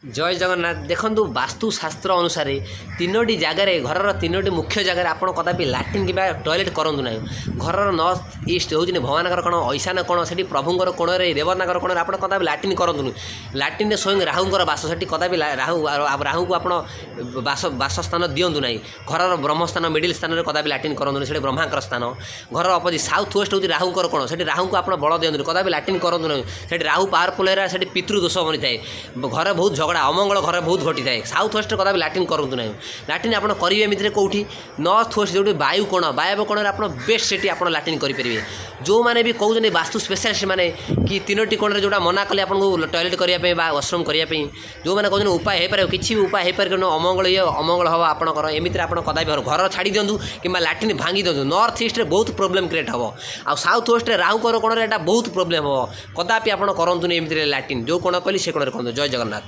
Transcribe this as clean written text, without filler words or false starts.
जय जगन्नाथ देखु वास्तुशास्त्र अनुसार तीनोटी जगार घर तीनोटी मुख्य जगार आप कदापि लाट्रिन कि टॉयलेट करूँ ना घर नॉर्थ ईस्ट हूँ भगवान कोण ईशान कोण से प्रभुंर कोण देवनागर कोण आप कदापि लाट्रिन करूँ लाट्रिन स्वयं राहुंर बास से कदापि राहु को आप बासस्थान दिंतु ना घर ब्रह्मस्थान मिडिल स्थान में कदापि लाट्रिन करूँ से ब्रह्मांकर स्थान घर अपोजिट साउथ वेस्ट हूँ राहुंर कोण से राहु को आप बल दिंतु कदापि लाट्रिन करूँ ना से राहु पावरफुल है से पितृदोष बनी थाए घर बहुत झगड़ा अमंगल घर बहुत घटी थाए साउथ वेस्ट कदापि लाट्रिन करूँ ना लाट्रिन आप करेंगे एमती कौटी नॉर्थ वेस्ट जो वायु कोण कोण आप बेस्ट से आप लाट्रिन करेंगे जो मैंने भी कहते वास्तु स्पेशलिस्ट मैंने कि तीनोटी कोण जोड़ा मना कले आपको टॉयलेट करने वाशरूम करने जो मैंने कहते उपाय हो पारे किसी भी उपाय हो पारे अमंगल ये अमंगल हम आपंकर एमती आप कदापि घर छाड़ी दिंतु कि लाट्रिन भांगी दिंतु नॉर्थ ईस्ट बहुत प्रोब्लेम क्रिएट हम आ साउथ वेस्ट राहुकर कोण बहुत प्रोब्लेम हम कदापि आप करूँ एमती लाट्रिन जो कोण कहली से कोण कहते जय जगन्नाथ।